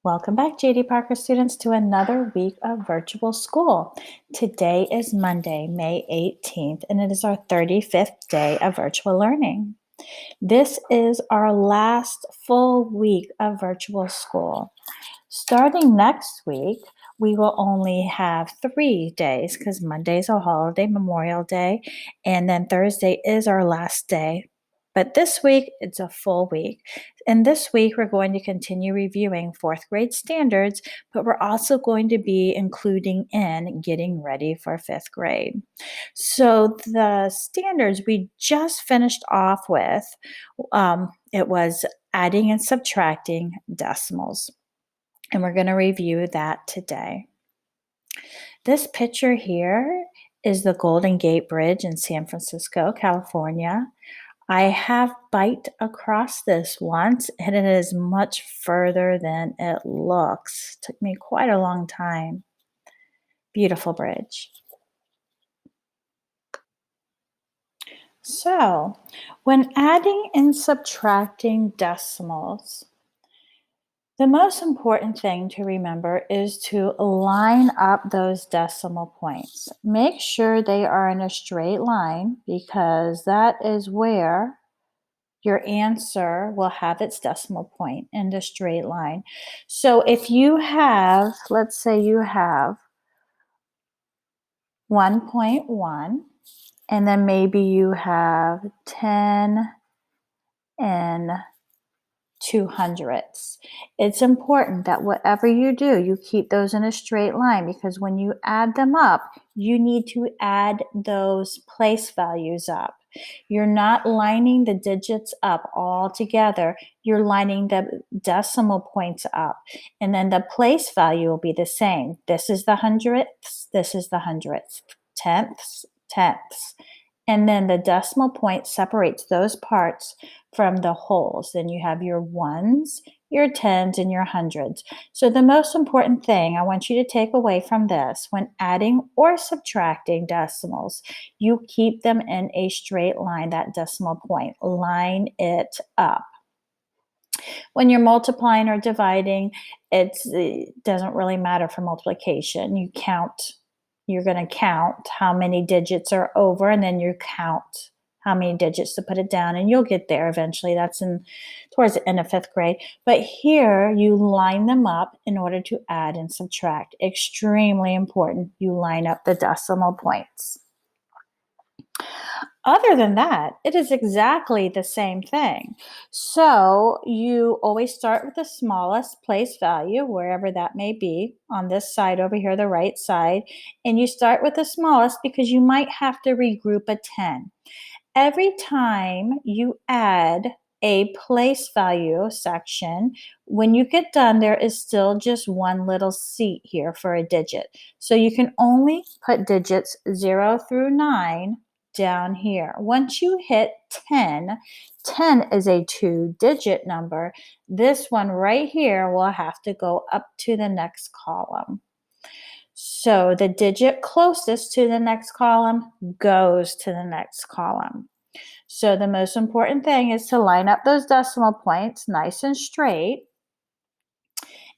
Welcome back, JD Parker students, to another week of virtual school. Today is Monday, May 18th, and it is our 35th day of virtual learning. This is our last full week of virtual school. Starting next week, we will only have 3 days because Monday is a holiday, Memorial Day, and then Thursday is our last day. But this week, it's a full week. And this week, we're going to continue reviewing fourth grade standards, but we're also going to be including in getting ready for fifth grade. So the standards we just finished off with, it was adding and subtracting decimals. And we're going to review that today. This picture here is the Golden Gate Bridge in San Francisco, California. I have biked across this once, and it is much further than it looks. It took me quite a long time. Beautiful bridge. So, when adding and subtracting decimals, the most important thing to remember is to line up those decimal points. Make sure they are in a straight line because that is where your answer will have its decimal point in the straight line. So if you have, let's say you have 1.1, and then maybe you have 10 and 200ths. It's important that whatever you do, you keep those in a straight line because when you add them up, you need to add those place values up. You're not lining the digits up all together. You're lining the decimal points up. And then the place value will be the same. This is the hundredths, this is the hundredths, tenths, tenths. And then the decimal point separates those parts from the wholes. Then you have your ones, your tens, and your hundreds. So the most important thing I want you to take away from this, when adding or subtracting decimals, you keep them in a straight line, that decimal point. Line it up. When you're multiplying or dividing, it doesn't really matter for multiplication. You're going to count how many digits are over, and then you count how many digits to put it down, and you'll get there eventually. That's towards the end of fifth grade. But here you line them up in order to add and subtract. Extremely important. You line up the decimal points. Other than that, it is exactly the same thing. So you always start with the smallest place value, wherever that may be, on this side over here, the right side, and you start with the smallest because you might have to regroup a 10. Every time you add a place value section, when you get done, there is still just one little seat here for a digit. So you can only put digits 0 through 9 down here. Once you hit 10, 10 is a 2-digit number. This one right here will have to go up to the next column. So the digit closest to the next column goes to the next column. So the most important thing is to line up those decimal points nice and straight.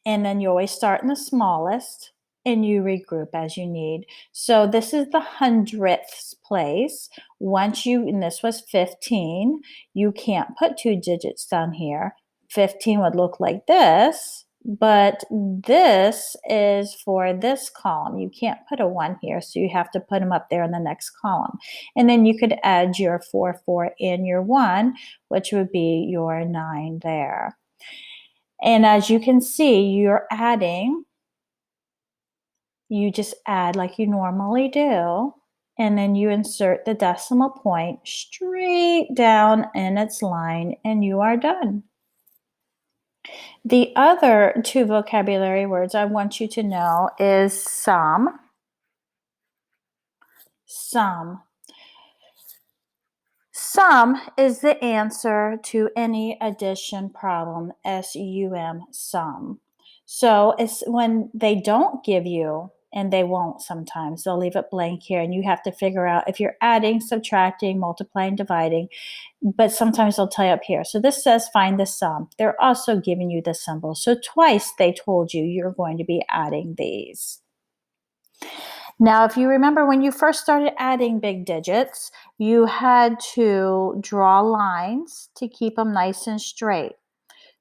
And then you always start in the smallest and you regroup as you need. So this is the hundredths place. And this was 15, you can't put 2 digits down here. 15 would look like this, but this is for this column. You can't put a 1 here, so you have to put them up there in the next column. And then you could add your 4, 4, and your 1, which would be your 9 there. And as you can see, you just add like you normally do, and then you insert the decimal point straight down in its line, and you are done. The other 2 vocabulary words I want you to know is sum. Sum. Sum is the answer to any addition problem, S-U-M, sum. So it's when they don't give you and they won't sometimes. They'll leave it blank here, and you have to figure out if you're adding, subtracting, multiplying, dividing, but sometimes they'll tell you up here. So this says find the sum. They're also giving you the symbol. So twice they told you you're going to be adding these. Now, if you remember when you first started adding big digits, you had to draw lines to keep them nice and straight.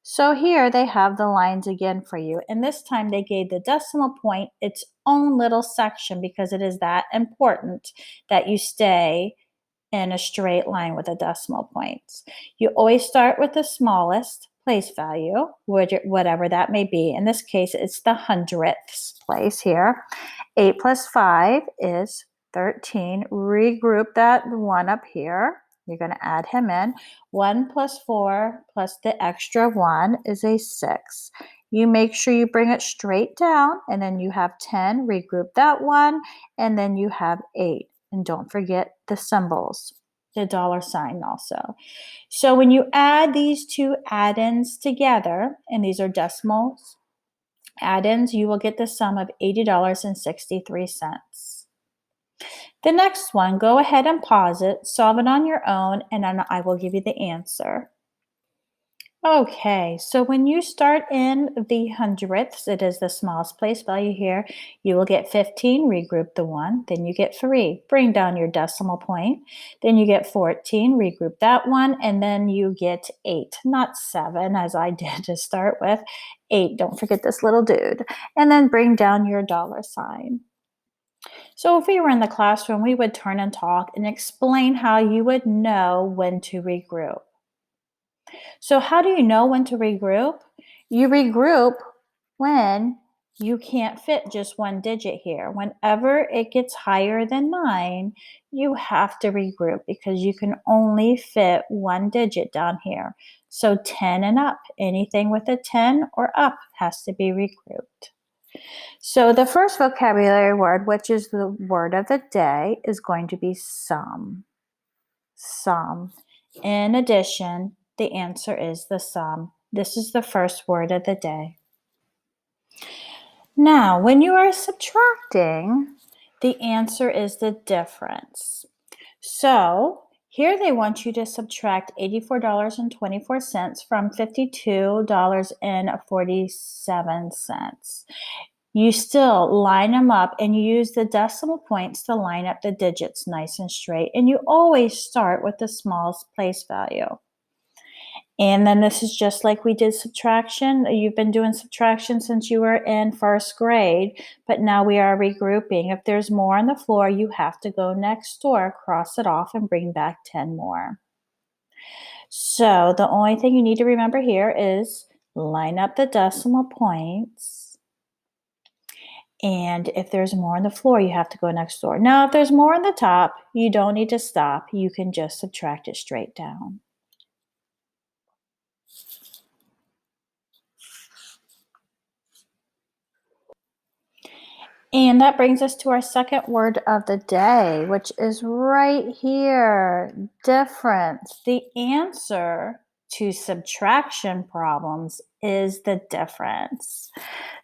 So here they have the lines again for you. And this time they gave the decimal point its own little section because it is that important that you stay in a straight line with the decimal points. You always start with the smallest place value, whatever that may be. In this case, it's the hundredths place here. 8 plus 5 is 13. Regroup that one up here. You're going to add him in. 1 plus 4 plus the extra 1 is a 6. You make sure you bring it straight down, and then you have 10. Regroup that one, and then you have 8. And don't forget the symbols, the dollar sign also. So when you add these two add-ins together, and these are decimals, add-ins, you will get the sum of $80.63. The next one, go ahead and pause it, solve it on your own, and then I will give you the answer. Okay, so when you start in the hundredths, it is the smallest place value here. You will get 15, regroup the 1, then you get 3, bring down your decimal point. Then you get 14, regroup that one, and then you get 8, not 7 as I did to start with. 8, don't forget this little dude. And then bring down your dollar sign. So if we were in the classroom, we would turn and talk and explain how you would know when to regroup. So how do you know when to regroup? You regroup when you can't fit just one digit here. Whenever it gets higher than 9, you have to regroup because you can only fit one digit down here. So 10 and up, anything with a 10 or up has to be regrouped. So the first vocabulary word, which is the word of the day, is going to be sum. Sum. In addition, the answer is the sum. This is the first word of the day. Now, when you are subtracting, the answer is the difference. So here they want you to subtract $84.24 from $52.47. You still line them up and you use the decimal points to line up the digits nice and straight. And you always start with the smallest place value. And then this is just like we did subtraction. You've been doing subtraction since you were in first grade, but now we are regrouping. If there's more on the floor, you have to go next door, cross it off, and bring back 10 more. So the only thing you need to remember here is line up the decimal points. And if there's more on the floor, you have to go next door. Now, if there's more on the top, you don't need to stop. You can just subtract it straight down. And that brings us to our second word of the day, which is right here, difference. The answer to subtraction problems is the difference.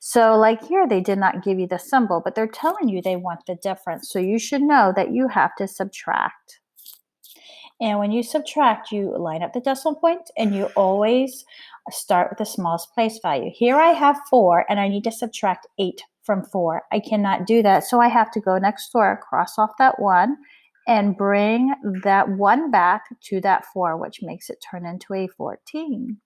So like here, they did not give you the symbol, but they're telling you they want the difference. So you should know that you have to subtract. And when you subtract, you line up the decimal point and you always start with the smallest place value. Here I have 4 and I need to subtract 8 from 4. I cannot do that. So I have to go next door, cross off that 1 and bring that 1 back to that 4, which makes it turn into a 14.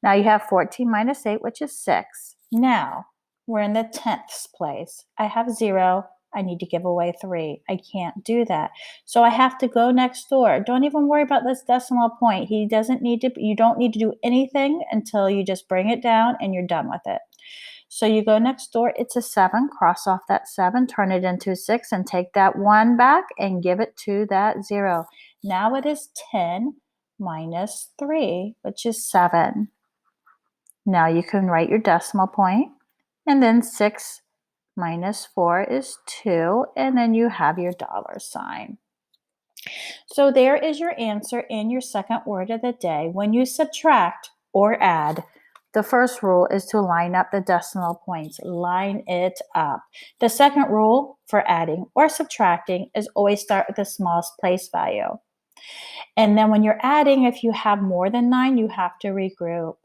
Now you have 14 minus 8, which is 6. Now we're in the tenths place. I have 0. I need to give away 3. I can't do that. So I have to go next door. Don't even worry about this decimal point. You don't need to do anything until you just bring it down and you're done with it. So you go next door, it's a 7, cross off that 7, turn it into a 6, and take that 1 back and give it to that 0. Now it is 10 minus 3, which is 7. Now you can write your decimal point, and then 6 minus 4 is 2, and then you have your dollar sign. So there is your answer in your second word of the day. When you subtract or add, The first rule is to line up the decimal points. Line it up. The second rule for adding or subtracting is always start with the smallest place value. And then when you're adding, if you have more than 9, you have to regroup.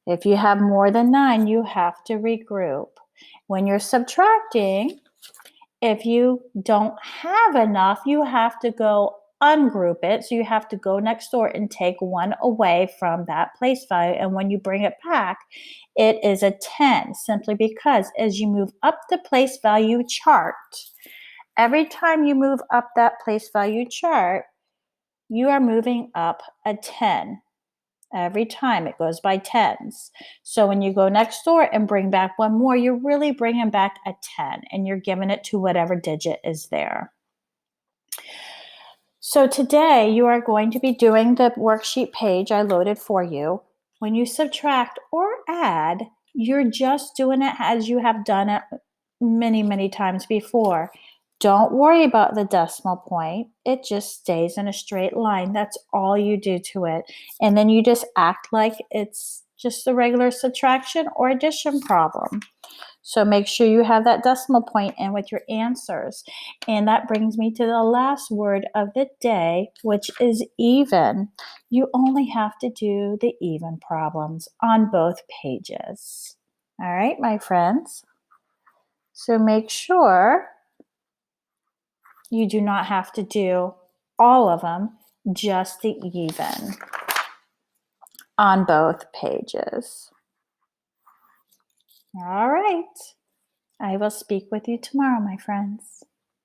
If you have more than 9, you have to regroup. When you're subtracting, if you don't have enough, you have to go ungroup it. So you have to go next door and take 1 away from that place value. And when you bring it back, it is a 10, simply because as you move up the place value chart, every time you move up that place value chart, you are moving up a 10. Every time it goes by tens. So when you go next door and bring back 1 more, you're really bringing back a 10 and you're giving it to whatever digit is there. So today you are going to be doing the worksheet page I loaded for you. When you subtract or add, you're just doing it as you have done it many, many times before. Don't worry about the decimal point. It just stays in a straight line. That's all you do to it. And then you just act like it's just a regular subtraction or addition problem. So make sure you have that decimal point in with your answers. And that brings me to the last word of the day, which is even. You only have to do the even problems on both pages. All right, my friends. So make sure you do not have to do all of them, just the even on both pages. All right. I will speak with you tomorrow, my friends.